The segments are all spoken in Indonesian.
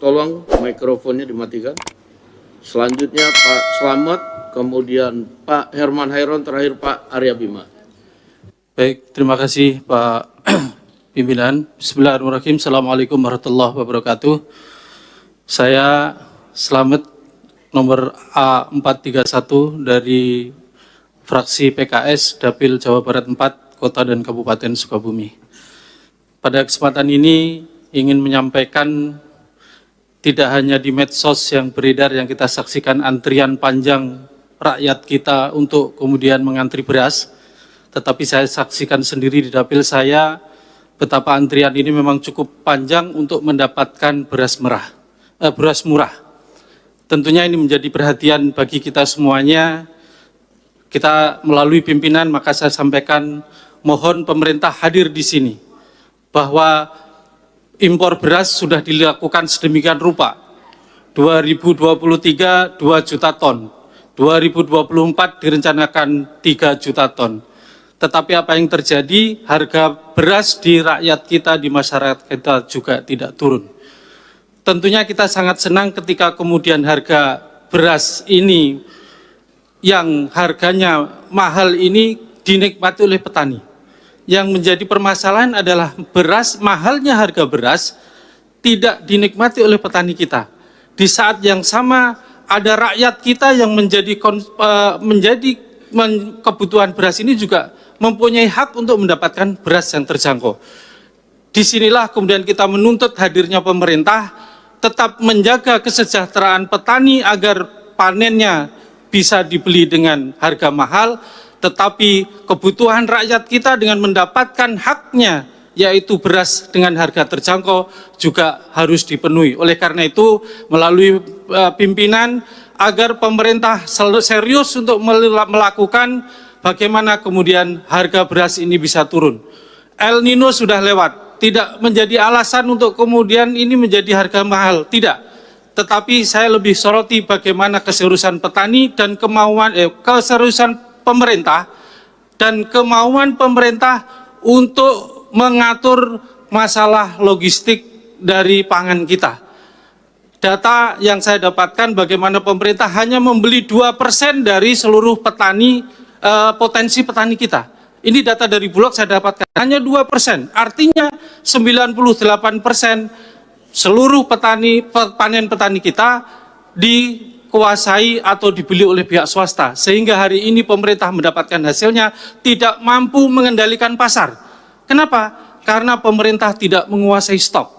Tolong mikrofonnya dimatikan. Selanjutnya Pak Slamet, kemudian Pak Herman Hairon, terakhir Pak Arya Bima. Baik, terima kasih Pak Pimpinan. Bismillahirrahmanirrahim. Assalamualaikum warahmatullahi wabarakatuh. Saya Slamet nomor A431 dari fraksi PKS Dapil Jawa Barat 4, Kota dan Kabupaten Sukabumi. Pada kesempatan ini ingin menyampaikan tidak hanya di medsos yang beredar yang kita saksikan antrian panjang rakyat kita untuk kemudian mengantri beras, tetapi saya saksikan sendiri di dapil saya betapa antrian ini memang cukup panjang untuk mendapatkan beras murah. Tentunya ini menjadi perhatian bagi kita semuanya. Kita melalui pimpinan maka saya sampaikan mohon pemerintah hadir di sini bahwa impor beras sudah dilakukan sedemikian rupa. 2023 2 juta ton, 2024 direncanakan 3 juta ton. Tetapi apa yang terjadi, harga beras di rakyat kita, di masyarakat kita juga tidak turun. Tentunya kita sangat senang ketika kemudian harga beras ini yang harganya mahal ini dinikmati oleh petani. Yang menjadi permasalahan adalah mahalnya harga beras tidak dinikmati oleh petani kita. Di saat yang sama ada rakyat kita yang kebutuhan beras ini juga mempunyai hak untuk mendapatkan beras yang terjangkau. Disinilah kemudian kita menuntut hadirnya pemerintah tetap menjaga kesejahteraan petani agar panennya bisa dibeli dengan harga mahal, tetapi kebutuhan rakyat kita dengan mendapatkan haknya, yaitu beras dengan harga terjangkau, juga harus dipenuhi. Oleh karena itu, melalui pimpinan, agar pemerintah serius untuk melakukan bagaimana kemudian harga beras ini bisa turun. El Nino sudah lewat, tidak menjadi alasan untuk kemudian ini menjadi harga mahal, tidak. Tetapi saya lebih soroti bagaimana keseriusan petani dan keseriusan pemerintah dan kemauan pemerintah untuk mengatur masalah logistik dari pangan kita. Data yang saya dapatkan bagaimana pemerintah hanya membeli 2% dari seluruh petani, potensi petani kita. Ini data dari Bulog saya dapatkan, hanya 2%. Artinya 98% seluruh panen petani kita dikuasai atau dibeli oleh pihak swasta, sehingga hari ini pemerintah mendapatkan hasilnya tidak mampu mengendalikan pasar. Kenapa? Karena pemerintah tidak menguasai stok.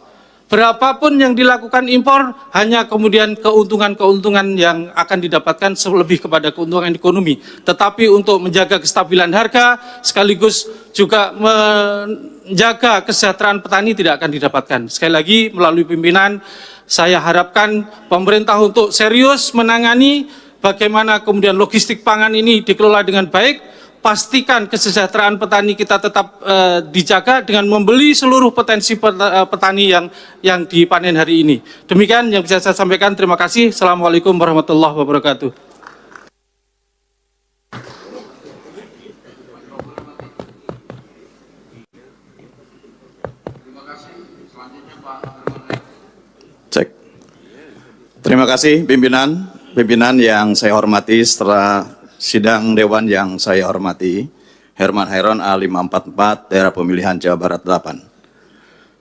Berapapun yang dilakukan impor, hanya kemudian keuntungan-keuntungan yang akan didapatkan lebih kepada keuntungan ekonomi. Tetapi untuk menjaga kestabilan harga, sekaligus juga menjaga kesejahteraan petani tidak akan didapatkan. Sekali lagi, melalui pimpinan, saya harapkan pemerintah untuk serius menangani bagaimana kemudian logistik pangan ini dikelola dengan baik. Pastikan kesejahteraan petani kita tetap dijaga dengan membeli seluruh potensi petani yang dipanen hari ini. Demikian yang bisa saya sampaikan. Terima kasih. Assalamualaikum warahmatullahi wabarakatuh. Cek. Terima kasih pimpinan yang saya hormati setelah sidang Dewan yang saya hormati, Herman Hairon A544, daerah pemilihan Jawa Barat 8.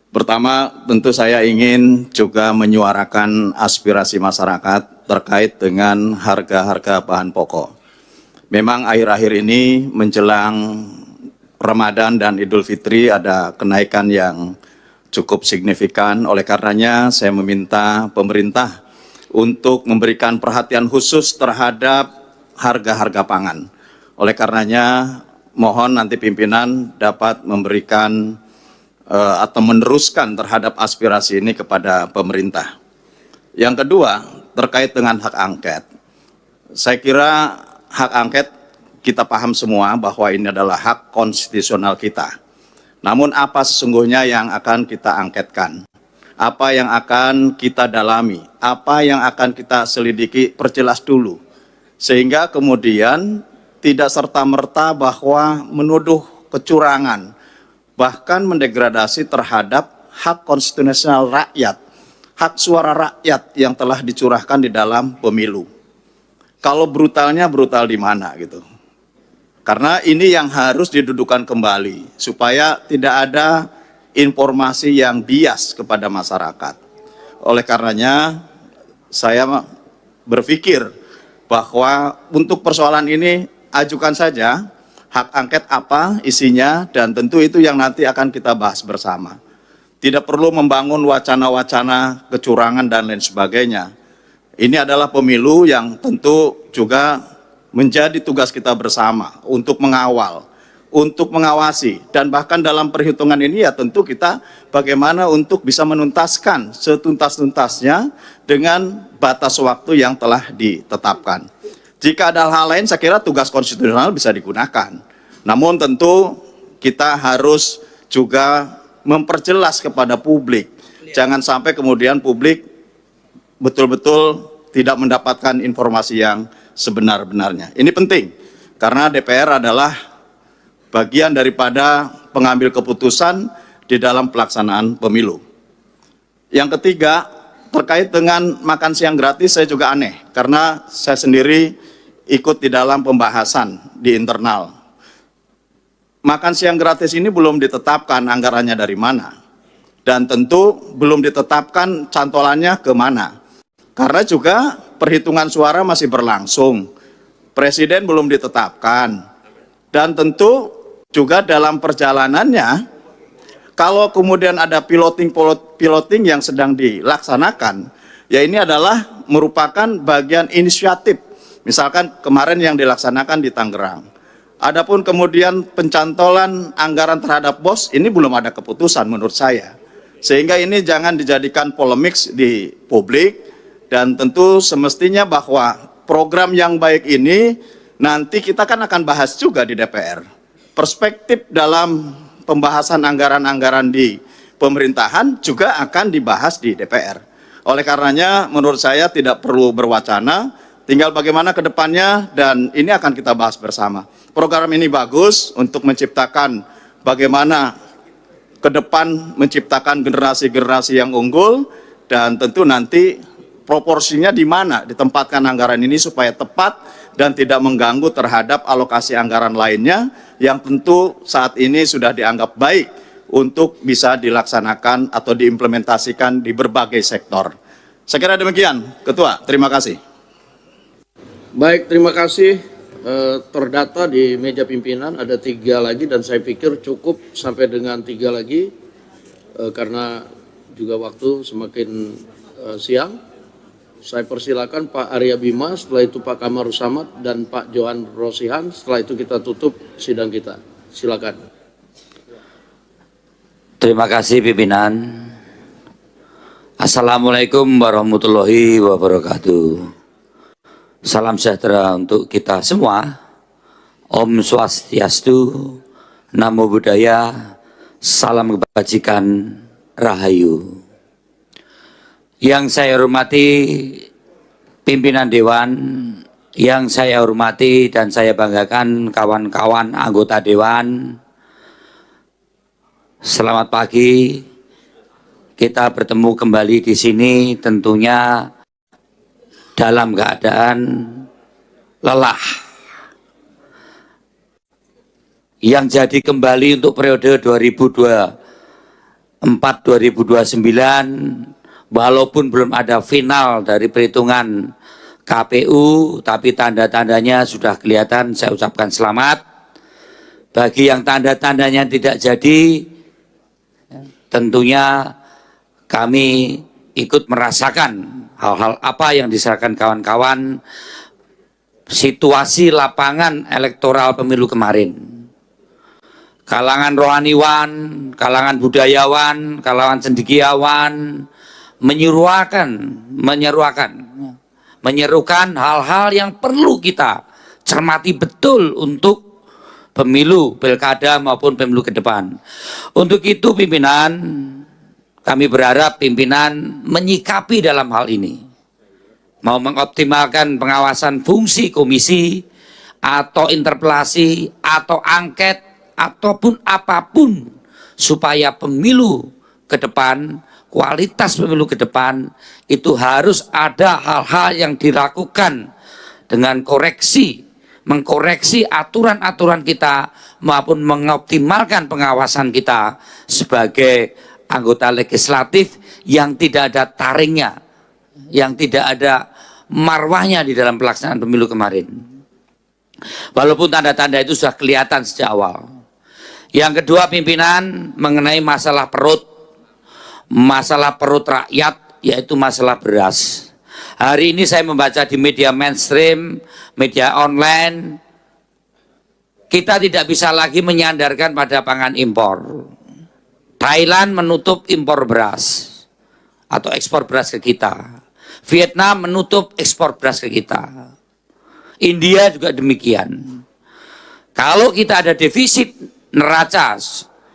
Pertama, tentu saya ingin juga menyuarakan aspirasi masyarakat terkait dengan harga-harga bahan pokok. Memang akhir-akhir ini menjelang Ramadan dan Idul Fitri ada kenaikan yang cukup signifikan. Oleh karenanya saya meminta pemerintah untuk memberikan perhatian khusus terhadap harga-harga pangan. Oleh karenanya mohon nanti pimpinan dapat memberikan atau meneruskan terhadap aspirasi ini kepada pemerintah. Yang kedua, terkait dengan hak angket. Saya kira hak angket kita paham semua bahwa ini adalah hak konstitusional kita. Namun apa sesungguhnya yang akan kita angketkan? Apa yang akan kita dalami? Apa yang akan kita selidiki? Perjelas dulu. Sehingga kemudian tidak serta-merta bahwa menuduh kecurangan, bahkan mendegradasi terhadap hak konstitusional rakyat, hak suara rakyat yang telah dicurahkan di dalam pemilu. Kalau brutalnya brutal di mana gitu. Karena ini yang harus didudukan kembali supaya tidak ada informasi yang bias kepada masyarakat. Oleh karenanya saya berpikir bahwa untuk persoalan ini ajukan saja hak angket apa isinya, dan tentu itu yang nanti akan kita bahas bersama. Tidak perlu membangun wacana-wacana kecurangan dan lain sebagainya. Ini adalah pemilu yang tentu juga menjadi tugas kita bersama untuk mengawal, untuk mengawasi, dan bahkan dalam perhitungan ini ya tentu kita bagaimana untuk bisa menuntaskan setuntas-tuntasnya dengan batas waktu yang telah ditetapkan. Jika ada hal lain, saya kira tugas konstitusional bisa digunakan. Namun tentu kita harus juga memperjelas kepada publik. Jangan sampai kemudian publik betul-betul tidak mendapatkan informasi yang sebenar-benarnya. Ini penting, karena DPR adalah bagian daripada pengambil keputusan di dalam pelaksanaan pemilu. Yang ketiga, terkait dengan makan siang gratis, saya juga aneh, karena saya sendiri ikut di dalam pembahasan di internal. Makan siang gratis ini belum ditetapkan anggarannya dari mana, dan tentu belum ditetapkan cantolannya ke mana, karena juga perhitungan suara masih berlangsung, presiden belum ditetapkan, dan tentu juga dalam perjalanannya, kalau kemudian ada piloting yang sedang dilaksanakan, ya ini adalah merupakan bagian inisiatif, misalkan kemarin yang dilaksanakan di Tangerang. Adapun kemudian pencantolan anggaran terhadap BOS, ini belum ada keputusan menurut saya. Sehingga ini jangan dijadikan polemik di publik, dan tentu semestinya bahwa program yang baik ini nanti kita kan akan bahas juga di DPR. Perspektif dalam pembahasan anggaran-anggaran di pemerintahan juga akan dibahas di DPR. Oleh karenanya menurut saya tidak perlu berwacana, tinggal bagaimana ke depannya, dan ini akan kita bahas bersama. Program ini bagus untuk menciptakan bagaimana ke depan menciptakan generasi-generasi yang unggul, dan tentu nanti proporsinya di mana ditempatkan anggaran ini supaya tepat dan tidak mengganggu terhadap alokasi anggaran lainnya yang tentu saat ini sudah dianggap baik untuk bisa dilaksanakan atau diimplementasikan di berbagai sektor. Saya kira demikian, Ketua. Terima kasih. Baik, terima kasih. Terdata di meja pimpinan ada 3 lagi, dan saya pikir cukup sampai dengan 3 lagi karena juga waktu semakin siang. Saya persilakan Pak Arya Bima, setelah itu Pak Kamarus Samad dan Pak Johan Rosihan. Setelah itu kita tutup sidang kita. Silakan. Terima kasih pimpinan. Assalamualaikum warahmatullahi wabarakatuh. Salam sejahtera untuk kita semua. Om Swastiastu, Namo Buddhaya, salam kebajikan, Rahayu. Yang saya hormati pimpinan Dewan, yang saya hormati dan saya banggakan kawan-kawan anggota Dewan. Selamat pagi. Kita bertemu kembali di sini tentunya dalam keadaan lelah. Yang jadi kembali untuk periode 2024-2029, walaupun belum ada final dari perhitungan KPU, tapi tanda-tandanya sudah kelihatan. Saya ucapkan selamat. Bagi yang tanda-tandanya tidak jadi, tentunya kami ikut merasakan hal-hal apa yang diserahkan kawan-kawan situasi lapangan elektoral pemilu kemarin. Kalangan rohaniwan, kalangan budayawan, kalangan cendekiawan menyerukan hal-hal yang perlu kita cermati betul untuk pemilu, pilkada maupun pemilu ke depan. Untuk itu pimpinan, kami berharap pimpinan menyikapi dalam hal ini, mau mengoptimalkan pengawasan fungsi komisi atau interpelasi atau angket ataupun apapun supaya pemilu ke depan kualitas pemilu ke depan itu harus ada hal-hal yang dilakukan dengan mengkoreksi aturan-aturan kita maupun mengoptimalkan pengawasan kita sebagai anggota legislatif yang tidak ada taringnya, yang tidak ada marwahnya di dalam pelaksanaan pemilu kemarin. Walaupun tanda-tanda itu sudah kelihatan sejak awal. Yang kedua, pimpinan, mengenai masalah perut rakyat, yaitu masalah beras. Hari ini saya membaca di media mainstream, media online, kita tidak bisa lagi menyandarkan pada pangan impor. Thailand menutup impor beras atau ekspor beras ke kita. Vietnam menutup ekspor beras ke kita. India juga demikian. Kalau kita ada defisit neraca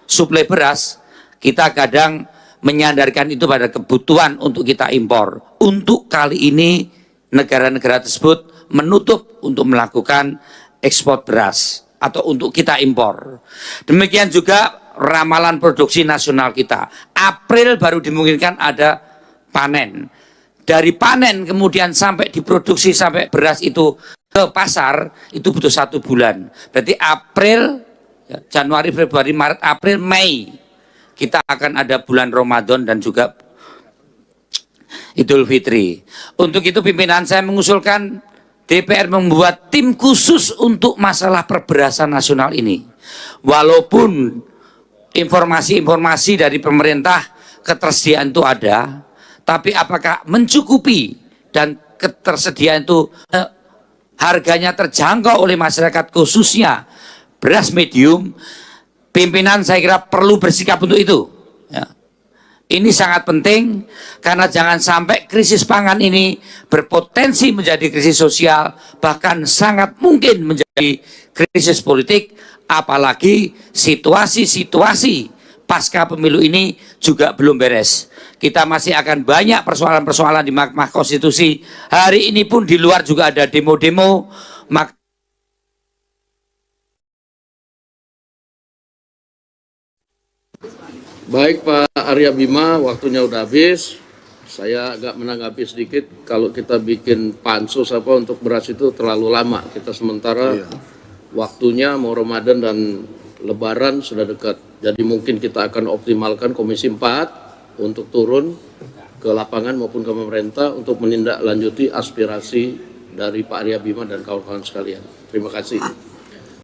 suplai beras, kita kadang menyandarkan itu pada kebutuhan untuk kita impor. Untuk kali ini negara-negara tersebut menutup untuk melakukan ekspor beras atau untuk kita impor. Demikian juga ramalan produksi nasional kita. April baru dimungkinkan ada panen. Dari panen kemudian sampai diproduksi sampai beras itu ke pasar itu butuh 1 bulan. Berarti April, Januari, Februari, Maret, April, Mei kita akan ada bulan Ramadan dan juga Idul Fitri. Untuk itu pimpinan saya mengusulkan DPR membuat tim khusus untuk masalah perberasan nasional ini. Walaupun informasi-informasi dari pemerintah ketersediaan itu ada, tapi apakah mencukupi dan ketersediaan itu harganya terjangkau oleh masyarakat khususnya beras medium, pimpinan saya kira perlu bersikap untuk itu. Ya. Ini sangat penting karena jangan sampai krisis pangan ini berpotensi menjadi krisis sosial, bahkan sangat mungkin menjadi krisis politik, apalagi situasi-situasi pasca pemilu ini juga belum beres. Kita masih akan banyak persoalan-persoalan di Mahkamah Konstitusi. Hari ini pun di luar juga ada demo-demo. Baik Pak Arya Bima, waktunya udah habis. Saya agak menanggapi sedikit, kalau kita bikin pansus apa untuk beras itu terlalu lama. Kita sementara waktunya mau Ramadan dan Lebaran sudah dekat. Jadi mungkin kita akan optimalkan Komisi 4 untuk turun ke lapangan maupun ke pemerintah untuk menindaklanjuti aspirasi dari Pak Arya Bima dan kawan-kawan sekalian. Terima kasih.